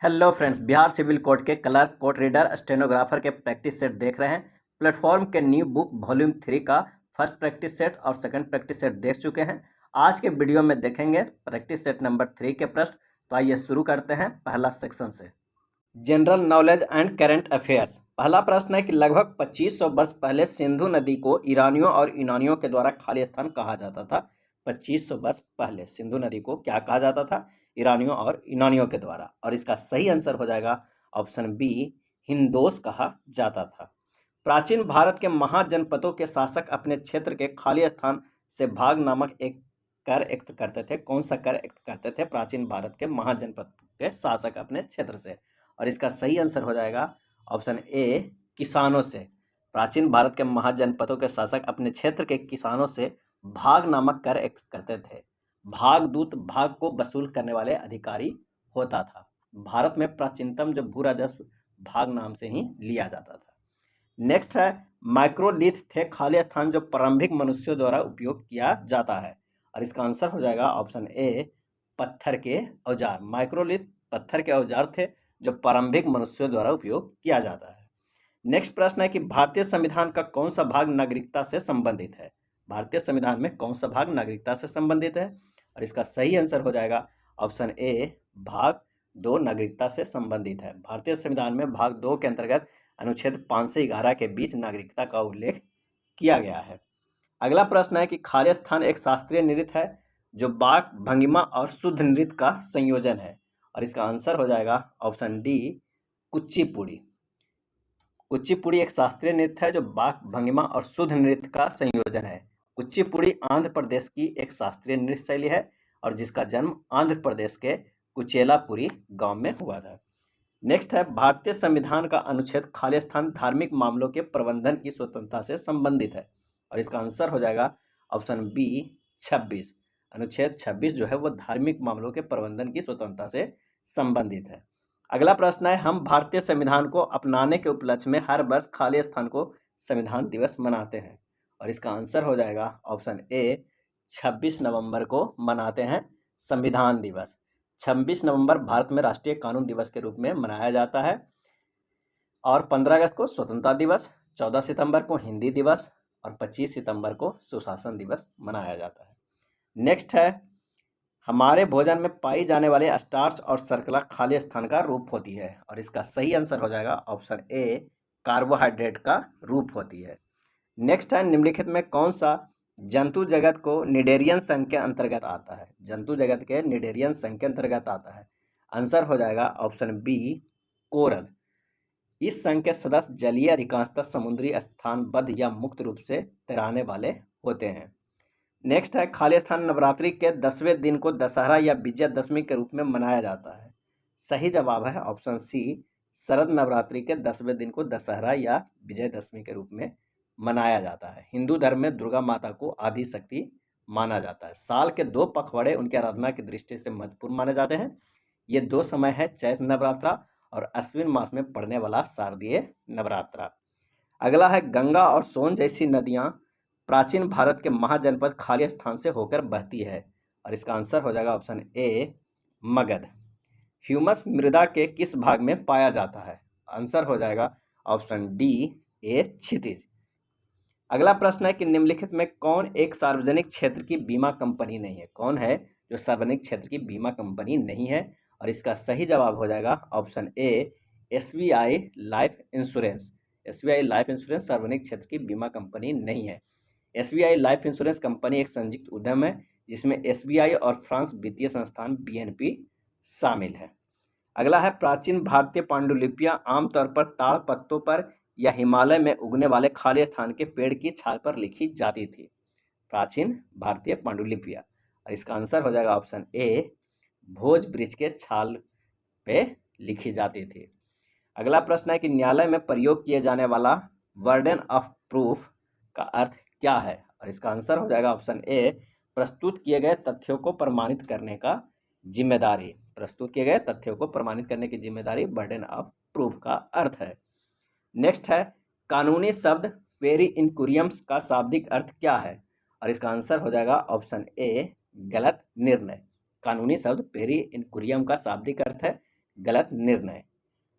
Hello friends, Bihar civil court के clerk, court reader, stenographer के practice set देख रहे हैं। प्लेटफॉर्म के न्यू बुक वॉल्यूम 3 का फर्स्ट प्रैक्टिस सेट और सेकंड प्रैक्टिस सेट देख चुके हैं। आज के वीडियो में देखेंगे प्रैक्टिस सेट नंबर 3 के प्रश्न। तो आइए शुरू करते हैं पहला सेक्शन से। General knowledge and current affairs. पहला प्रश्न है कि लगभग 2500 वर्ष पहले सिंधु नदी को ईरानियों और यूनानियों के द्वारा खाली स्थान कहा जाता था। 2500 वर्ष पहले सिंधु नदी को क्या कहा जाता था? ईरानियों और यूनानियों के द्वारा। और इसका सही आंसर हो जाएगा ऑप्शन बी, हिंदोस कहा जाता था। प्राचीन भारत के महाजनपदों के शासक अपने क्षेत्र के खाली स्थान से भाग नामक एक कर एकत्र करते थे। कौन सा कर एकत्र करते थे प्राचीन भारत के महाजनपद के शासक अपने क्षेत्र से? और इसका सही आंसर हो जाएगा ऑप्शन ए, किसानों से। प्राचीन भारत के महाजनपदों के शासक अपने क्षेत्र के किसानों से भाग नामक कर एकत्र करते थे। भागदूत भाग को वसूल करने वाले अधिकारी होता था। भारत में प्राचीनतम जो भू राजस्व भाग नाम से ही लिया जाता था। नेक्स्ट है, माइक्रोलिथ थे खाली स्थान जो प्रारंभिक मनुष्यों द्वारा उपयोग किया जाता है। और इसका आंसर हो जाएगा ऑप्शन ए, पत्थर के औजार। माइक्रोलिथ पत्थर के औजार थे जो प्रारंभिक मनुष्यों द्वारा उपयोग किया जाता है। नेक्स्ट प्रश्न है कि भारतीय संविधान का कौन सा भाग नागरिकता से संबंधित है? भारतीय संविधान में कौन सा भाग नागरिकता से संबंधित है? और इसका सही आंसर हो जाएगा ऑप्शन ए, भाग 2 नागरिकता से संबंधित है। भारतीय संविधान में भाग 2 के अंतर्गत अनुच्छेद 5 से 11 के बीच नागरिकता का उल्लेख किया गया है। अगला प्रश्न है कि खाली स्थान एक शास्त्रीय नृत्य है जो बाक, भंगिमा और शुद्ध नृत्य का संयोजन है। और इसका आंसर हो जाएगा ऑप्शन डी, कुचिपुड़ी। कुचिपुड़ी एक शास्त्रीय नृत्य है जो बाक, भंगिमा और शुद्ध नृत्य का संयोजन है। कुचिपुड़ी आंध्र प्रदेश की एक शास्त्रीय नृत्य शैली है और जिसका जन्म आंध्र प्रदेश के कुचेलापुरी गांव में हुआ था। नेक्स्ट है, भारतीय संविधान का अनुच्छेद खाली स्थान धार्मिक मामलों के प्रबंधन की स्वतंत्रता से संबंधित है। और इसका आंसर हो जाएगा ऑप्शन बी, 26। अनुच्छेद 26 जो है वो धार्मिक मामलों के प्रबंधन की स्वतंत्रता से संबंधित है। अगला प्रश्न है, हम भारतीय संविधान को अपनाने के उपलक्ष्य में हर वर्ष खाली स्थान को संविधान दिवस मनाते हैं। और इसका आंसर हो जाएगा ऑप्शन ए, 26 नवंबर को मनाते हैं संविधान दिवस। 26 नवंबर भारत में राष्ट्रीय कानून दिवस के रूप में मनाया जाता है। और 15 अगस्त को स्वतंत्रता दिवस, 14 सितंबर को हिंदी दिवस और 25 सितंबर को सुशासन दिवस मनाया जाता है। नेक्स्ट है, हमारे भोजन में पाई जाने वाले स्टार्च और शर्करा खाली स्थान का रूप होती है। और इसका सही आंसर हो जाएगा ऑप्शन ए, कार्बोहाइड्रेट का रूप होती है। नेक्स्ट है, निम्नलिखित में कौन सा जंतु जगत को निडेरियन संघ के अंतर्गत आता है? जंतु जगत के निडेरियन संघ के अंतर्गत आता है। आंसर हो जाएगा ऑप्शन बी, कोरल। इस संघ के सदस्य जलीय, अधिकांशतः समुद्री, स्थानबद्ध या मुक्त रूप से तैराने वाले होते हैं। नेक्स्ट है, खाली स्थान नवरात्रि के 10वें दिन को दशहरा या विजयदशमी के रूप में मनाया जाता है। सही जवाब है ऑप्शन सी, शरद नवरात्रि के 10वें दिन को दशहरा या विजयदशमी के रूप में मनाया जाता है। हिंदू धर्म में दुर्गा माता को आदि शक्ति माना जाता है। साल के 2 पखवाड़े उनकी आराधना की दृष्टि से महत्वपूर्ण माने जाते हैं। ये 2 समय है, चैत्र नवरात्रा और अश्विन मास में पड़ने वाला शारदीय नवरात्रा। अगला है, गंगा और सोन जैसी नदियाँ प्राचीन भारत के महाजनपद खाली स्थान से होकर बहती है। और इसका आंसर हो जाएगा ऑप्शन ए, मगध। ह्यूमस मृदा के किस भाग में पाया जाता है? आंसर हो जाएगा ऑप्शन डी, ए, क्षितिज। अगला प्रश्न है कि निम्नलिखित में कौन एक सार्वजनिक क्षेत्र की बीमा कंपनी नहीं है? कौन है जो सार्वजनिक क्षेत्र की बीमा कंपनी नहीं है? और इसका सही जवाब हो जाएगा ऑप्शन ए, SBI life insurance. SBI life insurance सार्वजनिक क्षेत्र की बीमा कंपनी नहीं है। एसबीआई लाइफ इंश्योरेंस कंपनी एक संयुक्त उद्यम है जिसमें एसबीआई और फ्रांस वित्तीय संस्थान बीएनपी शामिल है। अगला है, प्राचीन भारतीय पांडुलिपियां आमतौर पर ताड़ पत्तों पर या हिमालय में उगने वाले खाली स्थान के पेड़ की छाल पर लिखी जाती थी। प्राचीन भारतीय पांडुलिपियां। और इसका आंसर हो जाएगा ऑप्शन ए, भोज वृक्ष के छाल पे लिखी जाती थी। अगला प्रश्न है कि न्यायालय में प्रयोग किए जाने वाला बर्डन ऑफ प्रूफ का अर्थ क्या है? और इसका आंसर हो जाएगा ऑप्शन ए, प्रस्तुत किए गए तथ्यों को प्रमाणित करने का जिम्मेदारी। प्रस्तुत किए गए तथ्यों को प्रमाणित करने की जिम्मेदारी बर्डन ऑफ प्रूफ का अर्थ है। नेक्स्ट है, कानूनी शब्द पेरी इंकुरियम्स का शाब्दिक अर्थ क्या है? और इसका आंसर हो जाएगा ऑप्शन ए, गलत निर्णय। कानूनी शब्द पेरी इंकुरियम का शाब्दिक अर्थ है गलत निर्णय।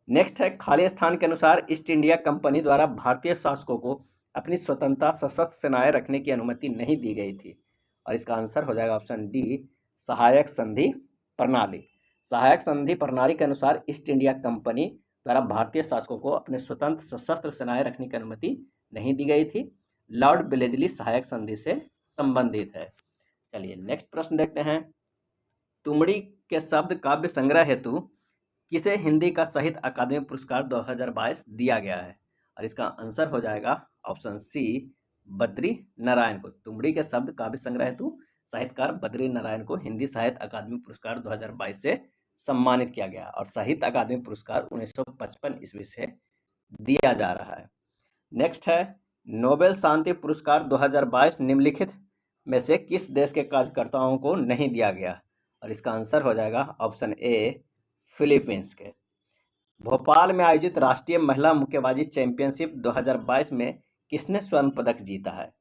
नेक्स्ट है, खाली स्थान के अनुसार ईस्ट इंडिया कंपनी द्वारा भारतीय शासकों को अपनी स्वतंत्रता सशस्त्र सेनाएं रखने की अनुमति नहीं दी गई थी, और इसका आंसर हो जाएगा ऑप्शन डी, सहायक संधि प्रणाली। सहायक संधि प्रणाली के अनुसार ईस्ट इंडिया कंपनी द्वारा भारतीय शासकों को अपने स्वतंत्र सशस्त्र सेनाएं रखने की अनुमति नहीं दी गई थी। लॉर्ड वेलेस्ली सहायक संधि से संबंधित है। चलिए नेक्स्ट प्रश्न देखते हैं। तुमड़ी के शब्द काव्य संग्रह हेतु किसे हिंदी का साहित्य अकादमी पुरस्कार 2022 दिया गया है, और इसका आंसर हो जाएगा ऑप्शन सी, बद्री नारायण को। तुमड़ी के शब्द काव्य संग्रह हेतु साहित्यकार बद्री नारायण को हिंदी साहित्य अकादमी पुरस्कार 2022 से सम्मानित किया गया, और साहित्य अकादमी पुरस्कार 1955 ईस्वी से दिया जा रहा है। नेक्स्ट है, नोबेल शांति पुरस्कार 2022 निम्नलिखित में से किस देश के कार्यकर्ताओं को नहीं दिया गया, और इसका आंसर हो जाएगा ऑप्शन ए, फिलीपींस के। भोपाल में आयोजित राष्ट्रीय महिला मुक्केबाजी चैंपियनशिप 2022 में किसने स्वर्ण पदक जीता है?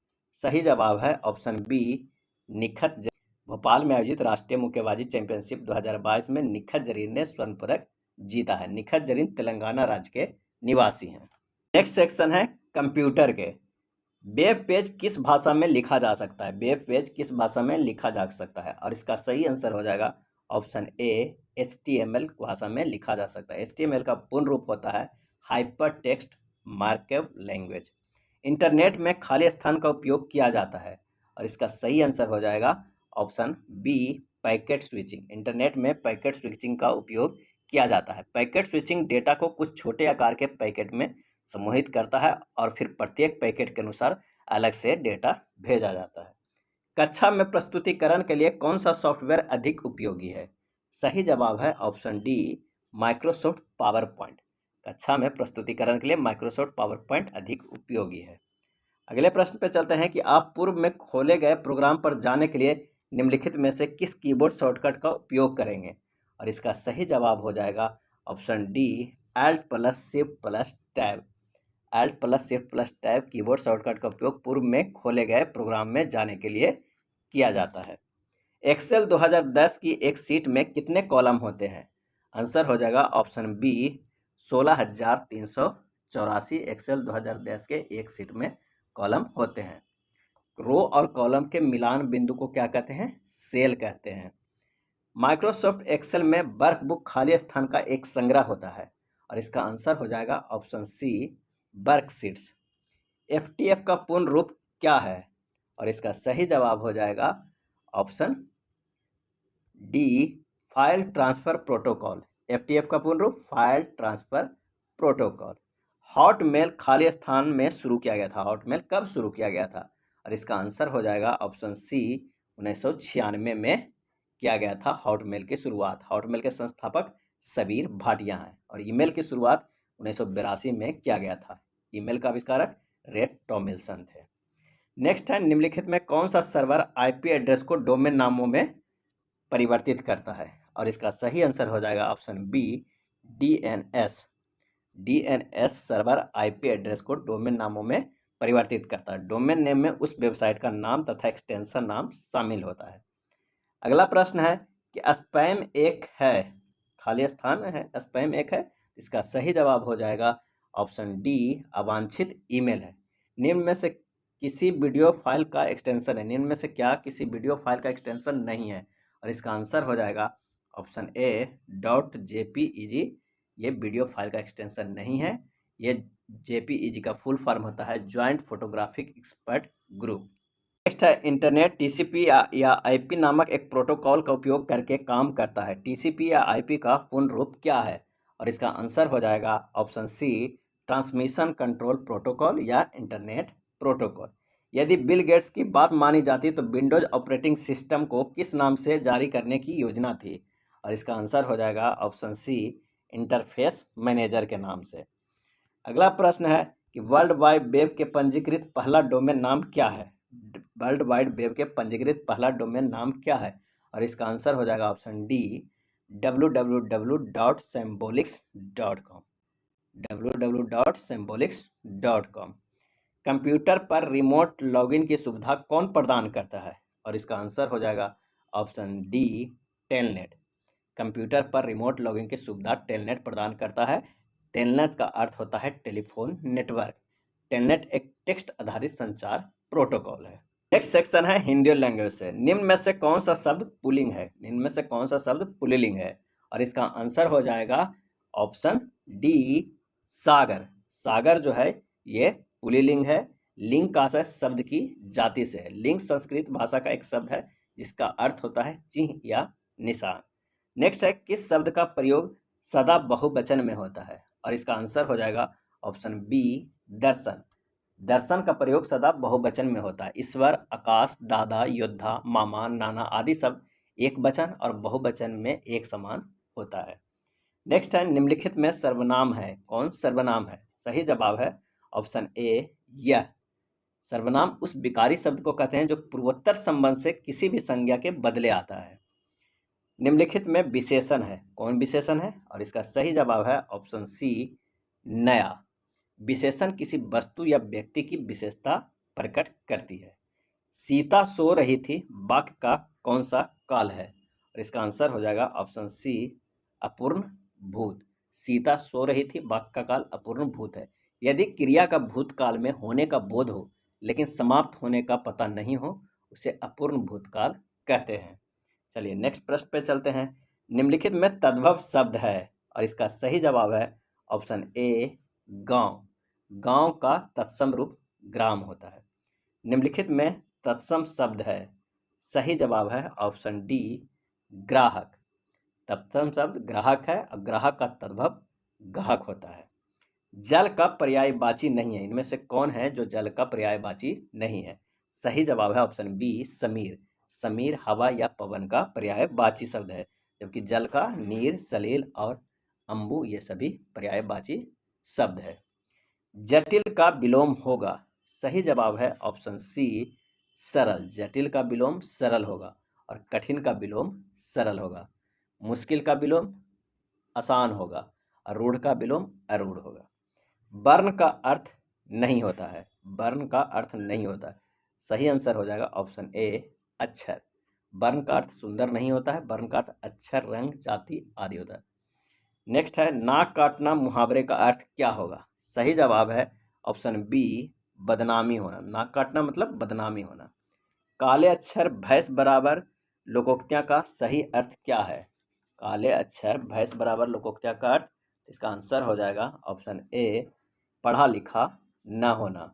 सही जवाब है ऑप्शन बी, निखत जरीन। भोपाल में आयोजित राष्ट्रीय मुक्केबाजी चैंपियनशिप 2022 में निखत जरीन ने स्वर्ण पदक जीता है। निखत जरीन तेलंगाना राज्य के निवासी हैं। नेक्स्ट सेक्शन है कंप्यूटर के। वेब पेज किस भाषा में लिखा जा सकता है? वेब पेज किस भाषा में लिखा जा सकता है, और इसका सही आंसर हो जाएगा ऑप्शन ए, HTML भाषा में लिखा जा सकता है। HTML का पूर्ण रूप होता है hyper text markup language. Internet में खाली स्थान का उपयोग किया जाता है, और इसका सही आंसर हो जाएगा option B, packet switching. Internet में पैकेट स्विचिंग का उपयोग किया जाता है। पैकेट स्विचिंग डेटा को कुछ छोटे आकार के पैकेट में समूहित करता है, और फिर प्रत्येक पैकेट के अनुसार अलग से डेटा भेजा जाता है। कक्षा में प्रस्तुतिकरण के लिए कौन सा सॉफ्टवेयर अधिक उपयोगी है? सही जवाब है option D, Microsoft power point. कक्षा में प्रस्तुतिकरण के लिए माइक्रोसॉफ्ट पावर पॉइंट अधिक उपयोगी है। अगले प्रश्न पे चलते हैं कि आप पूर्व में खोले गए प्रोग्राम पर जाने के लिए निम्नलिखित में से किस कीबोर्ड शॉर्टकट का उपयोग करेंगे, और इसका सही जवाब हो जाएगा option D, Alt + Shift + Tab। Alt + Shift + Tab keyboard shortcut का उपयोग पूर्व में खोले गए प्रोग्राम में जाने के लिए किया जाता है। एक्सेल 2010 की एक सीट में कितने कॉलम होते हैं? आंसर हो जाएगा ऑप्शन बी, 16,384 एक्सेल 2010 के एक सीट में कॉलम होते हैं। रो और कॉलम के मिलान बिंदु को क्या कहते हैं? सेल कहते हैं। माइक्रोसॉफ्ट एक्सेल में वर्कबुक खाली स्थान का एक संग्रह होता है, और इसका आंसर हो जाएगा ऑप्शन सी, वर्कशीट्स। FTF का पूर्ण रूप क्या है, और इसका सही जवाब हो जाएगा option D, file transfer protocol. FTF का पूर्ण रूप फाइल ट्रांसफर प्रोटोकॉल। हॉटमेल खाली स्थान में शुरू किया गया था। हॉटमेल कब शुरू किया गया था, और इसका आंसर हो जाएगा ऑप्शन सी, 1996 में किया गया था हॉटमेल की शुरुआत। हॉटमेल के संस्थापक सबीर भाटिया हैं, और ईमेल की शुरुआत 1982 में किया गया था। ईमेल का आविष्कारक रेड टॉमिल्सन थे। नेक्स्ट है, निम्नलिखित में कौन सा सर्वर IP एड्रेस को डोमेन नामों में परिवर्तित करता है, और इसका सही आंसर हो जाएगा option B, DNS। DNS server IP address को डोमेन नामों में परिवर्तित करता है। डोमेन नेम में उस वेबसाइट का नाम तथा एक्सटेंशन नाम शामिल होता है। अगला प्रश्न है कि स्पैम एक है, खाली स्थान है, स्पैम एक है। इसका सही जवाब हो जाएगा ऑप्शन डी, अवांछित ईमेल है। निम्न में से किसी वीडियो फाइल का एक्सटेंशन है? निम्न में से क्या किसी वीडियो फाइल का एक्सटेंशन नहीं है, और इसका आंसर हो जाएगा ऑप्शन ए, .jpeg। ये वीडियो फाइल का एक्सटेंशन नहीं है। ये JPEG का फुल फॉर्म होता है joint photographic expert group. Next है, इंटरनेट TCP या IP नामक एक प्रोटोकॉल का उपयोग करके काम करता है। TCP या IP का पूर्ण रूप क्या है, और इसका आंसर हो जाएगा option C, transmission control protocol या इंटरनेट प्रोटोकॉल। यदि बिल गेट्स की बात मानी जाती तो विंडोज ऑपरेटिंग सिस्टम को किस नाम से जारी करने की योजना थी, और इसका आंसर हो जाएगा ऑप्शन सी, इंटरफेस मैनेजर के नाम से। अगला प्रश्न है कि वर्ल्ड वाइड वेब के पंजीकृत पहला डोमेन नाम क्या है? वर्ल्ड वाइड वेब के पंजीकृत पहला डोमेन नाम क्या है, और इसका आंसर हो जाएगा option D, www.symbolics.com। www.symbolics.com। Computer पर रिमोट लॉगिन की सुविधा कौन प्रदान करता है, और इसका आंसर हो जाएगा ऑप्शन डी, टेलनेट। कंप्यूटर पर रिमोट लॉगिंग की सुविधा टेलनेट प्रदान करता है। टेलनेट का अर्थ होता है टेलीफोन नेटवर्क। टेलनेट एक टेक्स्ट आधारित संचार प्रोटोकॉल है। नेक्स्ट सेक्शन है हिंदी लैंग्वेज से। निम्न में से कौन सा शब्द पुल्लिंग है? निम्न में से कौन सा शब्द पुल्लिंग है? और इसका आंसर हो जाएगा ऑप्शन डी, सागर। सागर जो है ये पुल्लिंग है। लिंग का आशय शब्द की जाति से है। लिंग संस्कृत भाषा का एक शब्द है जिसका अर्थ होता है चिन्ह या निशान। नेक्स्ट है किस शब्द का प्रयोग सदा बहुवचन में होता है? और इसका आंसर हो जाएगा ऑप्शन बी, दर्शन। दर्शन का प्रयोग सदा बहुवचन में होता है। ईश्वर, आकाश, दादा, योद्धा, मामा, नाना आदि शब्द एक वचन और बहुवचन में एक समान होता है। नेक्स्ट है निम्नलिखित में सर्वनाम है। कौन सर्वनाम है? सही जवाब है ऑप्शन ए, यह। सर्वनाम उस विकारी शब्द को कहते हैं जो पूर्वोत्तर संबंध से किसी भी संज्ञा के बदले आता है। निम्नलिखित में विशेषण है। कौन विशेषण है? और इसका सही जवाब है ऑप्शन सी, नया। विशेषण किसी वस्तु या व्यक्ति की विशेषता प्रकट करती है। सीता सो रही थी वाक्य का कौन सा काल है? और इसका आंसर हो जाएगा ऑप्शन सी, अपूर्ण भूत। सीता सो रही थी वाक्य का काल अपूर्ण भूत है। यदि क्रिया का भूतकाल में होने का बोध हो लेकिन समाप्त होने का पता नहीं हो उसे अपूर्ण भूतकाल कहते हैं। चलिए नेक्स्ट प्रश्न पे चलते हैं। निम्नलिखित में तद्भव शब्द है और इसका सही जवाब है ऑप्शन ए, गांव। गांव का तत्सम रूप ग्राम होता है। निम्नलिखित में तत्सम शब्द है। सही जवाब है ऑप्शन डी, ग्राहक। तत्सम शब्द ग्राहक है और ग्राहक का तद्भव गाहक होता है। जल का पर्यायवाची नहीं है। इनमें से कौन है जो जल का पर्यायवाची नहीं है? सही जवाब है ऑप्शन बी, समीर। समीर हवा या पवन का पर्यायवाची शब्द है, जबकि जल का नीर, सलील और अम्बु ये सभी पर्यायवाची शब्द है। जटिल का विलोम होगा। सही जवाब है ऑप्शन सी, सरल। जटिल का विलोम सरल होगा और कठिन का विलोम सरल होगा। मुश्किल का विलोम आसान होगा और रूढ़ का विलोम अरूढ़ होगा। वर्ण का अर्थ नहीं होता है। वर्ण का अर्थ नहीं होता है। सही आंसर हो जाएगा ऑप्शन ए, अक्षर। वर्ण का अर्थ सुंदर नहीं होता है। वर्ण का अर्थ अक्षर, रंग, जाति आदि होता है। नेक्स्ट है नाक काटना मुहावरे का अर्थ क्या होगा? सही जवाब है ऑप्शन बी, बदनामी होना। नाक काटना मतलब बदनामी होना। काले अक्षर भैंस बराबर लोकोक्तियाँ का सही अर्थ क्या है? काले अक्षर भैंस बराबर लोकोक्तियाँ का अर्थ, इसका आंसर हो जाएगा ऑप्शन ए, पढ़ा लिखा न होना।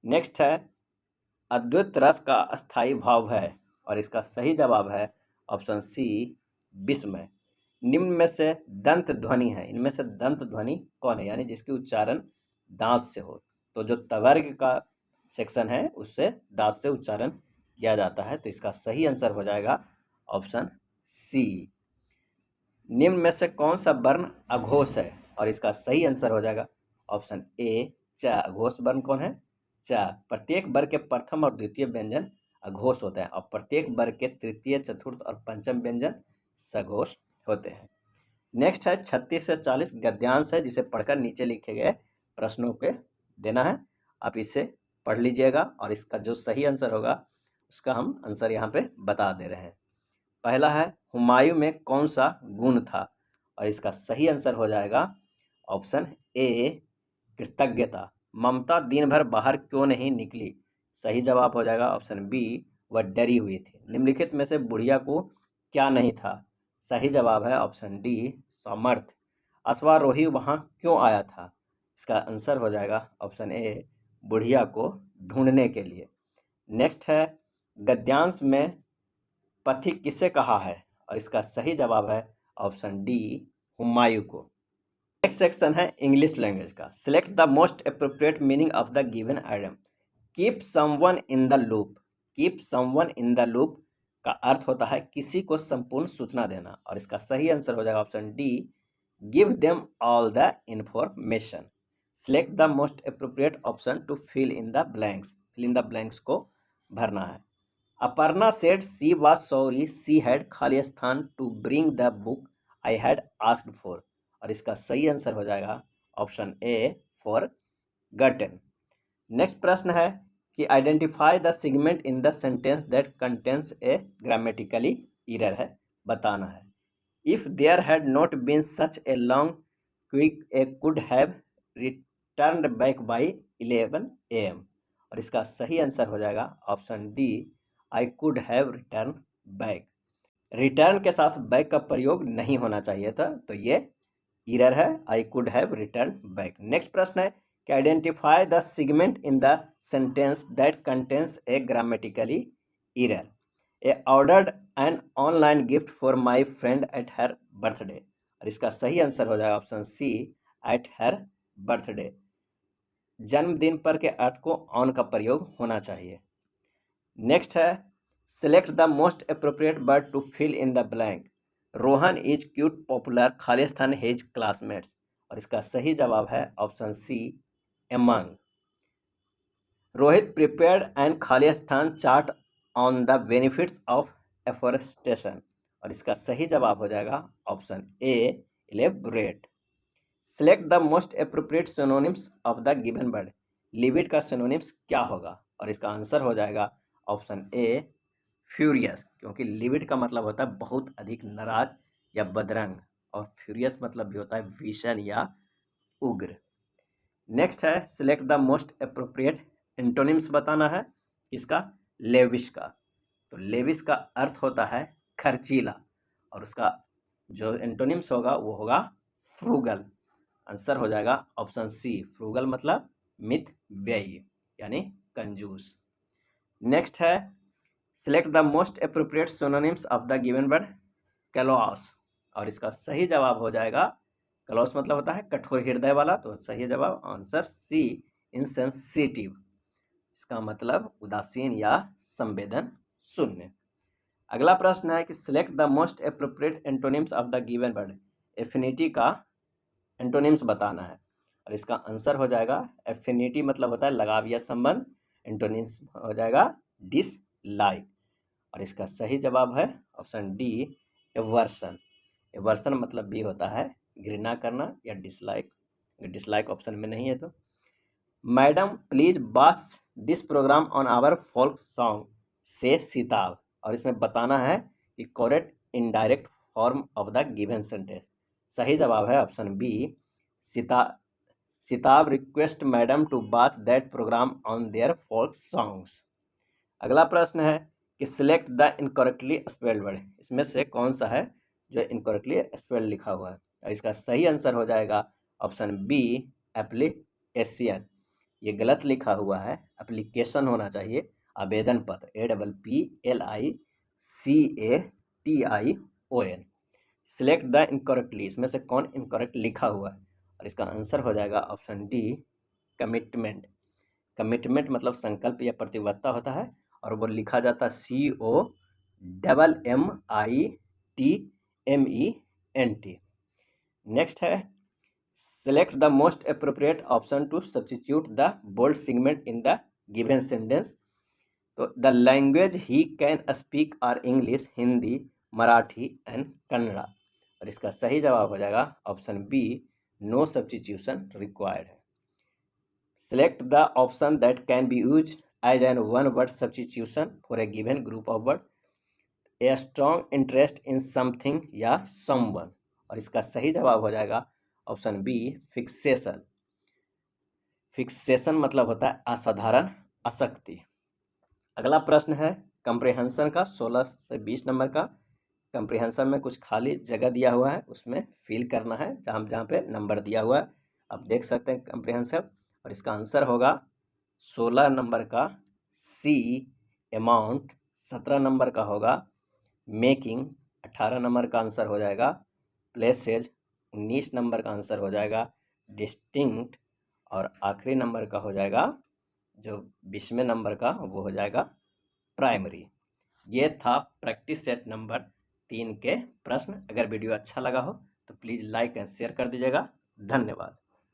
नेक्स्ट है अद्वैत रस का अस्थाई भाव है और इसका सही जवाब है ऑप्शन सी, विस्मय। निम्न में से दंत ध्वनि है। इनमें से दंत ध्वनि कौन है? यानी जिसकी उच्चारण दांत से हो। तो जो तवर्ग का सेक्शन है उससे दांत से उच्चारण किया जाता है। तो इसका सही आंसर हो जाएगा ऑप्शन सी। निम्न में से कौन सा वर्ण अघोष है? और इसका सही आंसर हो जाएगा ऑप्शन ए, च। अघोष वर्ण कौन है? च। प्रत्येक वर्ग के प्रथम और द्वितीय व्यंजन अघोष होते हैं और प्रत्येक वर्ग के तृतीय, चतुर्थ और पंचम व्यंजन सघोष होते हैं। नेक्स्ट है 36 से 40 गद्यांश है जिसे पढ़कर नीचे लिखे गए प्रश्नों पे देना है। आप इसे पढ़ लीजिएगा और इसका जो सही आंसर होगा उसका हम आंसर यहाँ पे बता दे रहे हैं। पहला है हुमायूं में कौन सा गुण था? और इसका सही आंसर हो जाएगा ऑप्शन ए, कृतज्ञता। ममता दिन भर बाहर क्यों नहीं निकली? सही जवाब हो जाएगा ऑप्शन बी, वह डरी हुई थी। निम्नलिखित में से बुढ़िया को क्या नहीं था? सही जवाब है ऑप्शन डी, सामर्थ्य। अश्वारोही वहाँ क्यों आया था? इसका आंसर हो जाएगा ऑप्शन ए, बुढ़िया को ढूंढने के लिए। नेक्स्ट है गद्यांश में पथिक किसे कहा है? और इसका सही जवाब है ऑप्शन डी, हुमायूं को। नेक्स्ट सेक्शन है इंग्लिश लैंग्वेज का। Select the most appropriate meaning of the given item. Keep someone in the loop. Keep someone in the loop का अर्थ होता है किसी को संपूर्ण सूचना देना और इसका सही आंसर हो जाएगा option D, give them all the information. Select the most appropriate option to fill in the blanks. Fill in the blanks को भरना है। Aparna said she was sorry she had खालिस्तान to bring the book I had asked for. और इसका सही answer हो जाएगा option A, forgotten. Next प्रश्न है कि identify the segment in the sentence that contains a grammatically error है, बताना है। If there had not been such a long queue I could have return back by 11 AM। और इसका सही answer हो जाएगा option D, I could have return back. Return के साथ बैक का प्रयोग नहीं होना चाहिए था, तो ये एरर है, I could have return back. Next प्रश्न है कि identify the segment in the sentence that contains a grammatically error. I ordered an online gift for my friend at her birthday. और इसका सही आंसर हो जाएगा option C, at her birthday. जन्मदिन पर के अर्थ को ऑन का प्रयोग होना चाहिए। नेक्स्ट है select the most appropriate word to fill in the blank. Rohan is quite popular खालिस्तान हिज क्लासमेट्स। और इसका सही जवाब है option C, among. Rohit prepared and खालिस्तान chart on the benefits of afforestation. और इसका सही जवाब हो जाएगा option A, elaborate. Select the most appropriate synonyms of the given word. Livid का सिनोनिम्स क्या होगा? और इसका आंसर हो जाएगा ऑप्शन ए, फ्यूरियस, क्योंकि लिविड का मतलब होता है बहुत अधिक नाराज या बदरंग, और फ्यूरियस मतलब भी होता है भीषण या उग्र। नेक्स्ट है select the most appropriate antonyms बताना है इसका, लेविश का। तो लेविश का अर्थ होता है खर्चीला, और उसका जो एंटोनिम्स होगा वो होगा फ्रूगल। आंसर हो जाएगा ऑप्शन सी, फ्रूगल मतलब मित व्ययी यानी कंजूस। नेक्स्ट है select the most appropriate synonyms of the given word, callus. और इसका सही जवाब हो जाएगा, कैलोस मतलब होता है कठोर हृदय वाला, तो सही जवाब आंसर सी, इनसेंसिटिव। इसका मतलब उदासीन या संवेदन शून्य। अगला प्रश्न है कि select the most appropriate antonyms of the given word. Affinity का एंटोनिम्स बताना है, और इसका आंसर हो जाएगा एफिनिटी मतलब होता है लगाव या संबंध, एंटोनिम्स हो जाएगा डिसलाइक। और इसका सही जवाब है ऑप्शन डी, एवर्सन। एवर्सन मतलब भी होता है घृणा करना या डिसलाइक। डिसलाइक ऑप्शन में नहीं है तो। Madam please watch this programme on our folk song से सिताब। और इसमें बताना है कि correct indirect form of the given sentence. सही जवाब है option B, Sitab request madam to watch that programme on their folk songs. अगला प्रश्न है कि select the incorrectly spelled word. इसमें से कौन सा है जो इनकरेक्टली स्पेल्ड लिखा हुआ है? और इसका सही आंसर हो जाएगा ऑप्शन बी, एप्लीकेशन। ये गलत लिखा हुआ है, एप्लीकेशन होना चाहिए, आवेदन पत्र, APPLICATION। सिलेक्ट द इनकरेक्टली, इसमें से कौन इनकरेक्ट लिखा हुआ है? और इसका आंसर हो जाएगा ऑप्शन डी, कमिटमेंट। कमिटमेंट मतलब संकल्प या प्रतिबद्धता होता है, और वो लिखा जाता है COMMITMENT। नेक्स्ट है select the most appropriate option to substitute the bold segment in the given sentence. तो the language he can speak are English, Hindi, Marathi and Kannada. और इसका सही जवाब हो जाएगा option B, no substitution required है। Select the option that can be used as an one-word substitution for a given group of words. A strong interest in something या someone। और इसका सही जवाब हो जाएगा ऑप्शन बी, फिक्सेशन। फिक्सेशन मतलब होता है असाधारण आसक्ति। अगला प्रश्न है कंप्रिहेंशन का, 16 से 20 नंबर का। कंप्रिहेंशन में कुछ खाली जगह दिया हुआ है, उसमें फिल करना है जहाँ जहाँ पे नंबर दिया हुआ है। आप देख सकते हैं कंप्रिहेंशन। और इसका आंसर होगा 16 नंबर का सी, अमाउंट। 17 नंबर का होगा मेकिंग। 18 नंबर का आंसर हो जाएगा प्लेसेज। 19 नंबर का आंसर हो जाएगा डिस्टिंक्ट। और आखिरी नंबर का हो जाएगा जो 20वें नंबर का, वो हो जाएगा प्राइमरी। ये था प्रैक्टिस सेट नंबर 3 के प्रश्न। अगर वीडियो अच्छा लगा हो तो प्लीज़ लाइक एंड शेयर कर दीजिएगा। धन्यवाद।